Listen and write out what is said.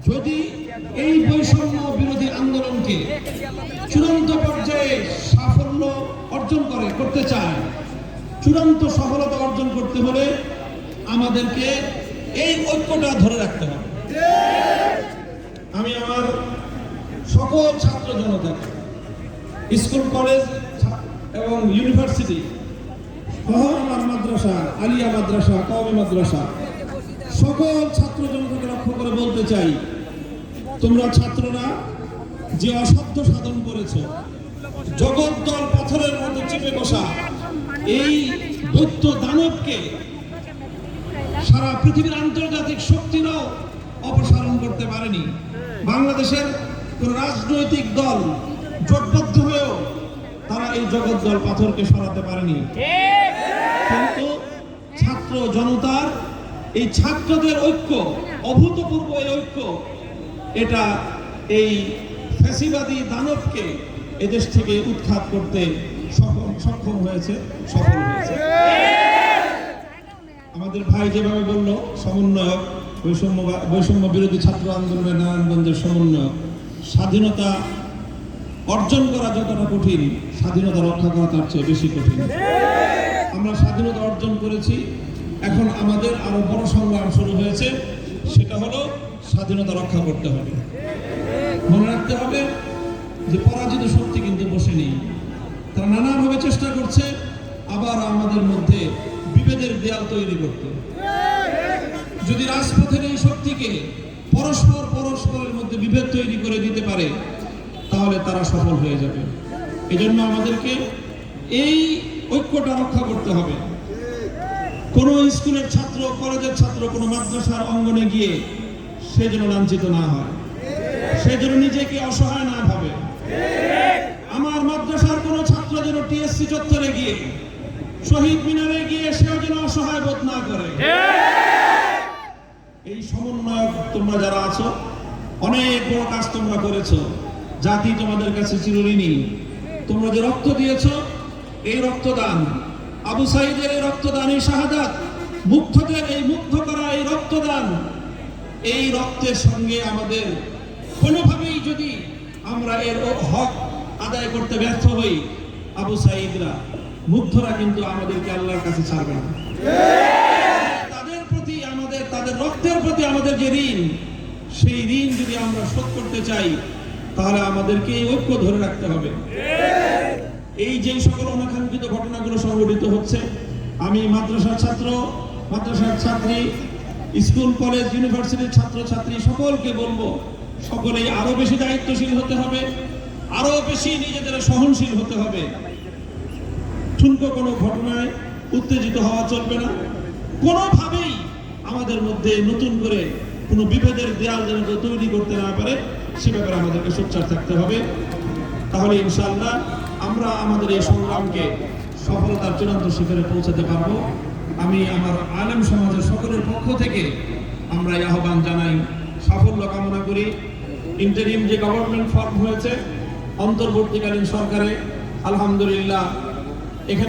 যদি এই বৈষম্য বিরোধী আন্দোলনকে চূড়ান্ত পর্যায়ে সাফল্য অর্জন করতে চায়, চূড়ান্ত সফলতা অর্জন করতে হলে আমাদেরকে এই ঐক্যটা ধরে রাখতে হবে। আমি আমার সকল ছাত্র জনতাকে, স্কুল কলেজ এবং ইউনিভার্সিটি, আমার মাদ্রাসা, আলিয়া মাদ্রাসা, কওমি মাদ্রাসা, সকল ছাত্র জনতাকে লক্ষ্য করে বলতে চাই, তোমরা ছাত্ররা যে অসাধ্য সাধন করেছ, জগদ্দল পাথরের মতো চেপে বসা এই দৈত্য দানবকে সারা পৃথিবীর আন্তর্জাতিক শক্তিরাও অপসারণ করতে পারেনি। বাংলাদেশের কোন রাজনৈতিক দল জোটবদ্ধ হয়েও তারা এই জগদ্দল পাথরকে সরাতে পারেনি। কিন্তু ছাত্র জনতার এই ছাত্রদের ঐক্য, অভূতপূর্ব এই ঐক্য, এটা এই ফ্যাসিবাদী দানবকে এদেশ থেকে উৎখাত করতে সক্ষম হয়েছে, সফল হয়েছে। আমাদের ভাই যেভাবে বলল, সমন্বয়ক, বৈষম্য বিরোধী ছাত্র আন্দোলনের নারায়ণগঞ্জের সমন্বয়ক, স্বাধীনতা অর্জন করা যতটা কঠিন, স্বাধীনতা রক্ষা করা তার চেয়ে বেশি কঠিন। আমরা স্বাধীনতা অর্জন করেছি, এখন আমাদের আরো বড় সংগ্রাম শুরু হয়েছে, সেটা হলো স্বাধীনতা রক্ষা করতে হবে। মনে রাখতে হবে যে পরাজিত শক্তি কিন্তু বসে নেই, তারা নানাভাবে চেষ্টা করছে আবার আমাদের মধ্যে বিভেদের দেয়াল তৈরি করতে। যদি রাজপথের এই শক্তিকে পরস্পরের মধ্যে বিভেদ তৈরি করে দিতে পারে, তাহলে তারা সফল হয়ে যাবে। এজন্য আমাদেরকে এই ঐক্যটা রক্ষা করতে হবে। কোনো স্কুলের ছাত্র, কলেজের ছাত্র কোনো মাদ্রাসার অঙ্গনে গিয়ে সে যেন লাঞ্ছিত না হয়, সে যেন নিজেকে অসহায় না ভাবে। আমার মাদ্রাসার কোনো ছাত্র যেন টিএসসি চত্বরে গিয়ে, শহীদ মিনারে গিয়ে সেও যেন অসহায় বোধ না করে। এই সমন্বয়ক তোমরা যারা আছো, অনেক বড় কাজ তোমরা করেছো, জাতি তোমাদের কাছে চিরঋণী। তোমরা যে রক্ত দিয়েছো, এই রক্তদান, আবু সাঈদের এই রক্তদান, এই শাহাদাত, মুগ্ধদের এই মুগ্ধ করা এই রক্তদান, এই রক্তের সঙ্গে আমাদের কোনোভাবেই যদি আমরা এর হক আদায় করতে ব্যর্থ হই, আবু সাঈদরা, মুগ্ধরা কিন্তু আমাদেরকে আল্লাহর কাছে ছাড়বে না। তাদের প্রতি আমাদের, তাদের রক্তের প্রতি আমাদের যে ঋণ, সেই ঋণ যদি আমরা শোধ করতে চাই, তাহলে আমাদেরকে এই ঐক্য ধরে রাখতে হবে। এই যে সকল অনাকাঙ্ক্ষিত ঘটনাগুলো সংঘটিত হচ্ছে, আমি মাদ্রাসার ছাত্র, মাদ্রাসার ছাত্রী, স্কুল কলেজ ইউনিভার্সিটির ছাত্র ছাত্রী সকলকে বলবো, সকলেই আরো বেশি দায়িত্বশীল হতে হবে, আরো বেশি নিজেদের সহনশীল হতে হবে। ঠুনকো কোনো ঘটনায় উত্তেজিত হওয়া চলবে না। কোনোভাবেই আমাদের মধ্যে নতুন করে কোনো বিভেদের দেয়াল যেন তৈরি করতে না পারে, সে ব্যাপারে আমাদেরকে সোচ্চার থাকতে হবে। তাহলে ইনশাআল্লাহ আমরা আমাদের এই সংগ্রামকে সফলতার চূড়ান্ত শিখরে পৌঁছাতে পারবো। আমি আমার আলেম সমাজের সকলের পক্ষ থেকে আমরা এই আহ্বান জানাই, সাফল্য কামনা করি। ইন্টারিম যে গভর্নমেন্ট ফর্ম হয়েছে অন্তর্বর্তীকালীন সরকারে, আলহামদুলিল্লাহ এখানে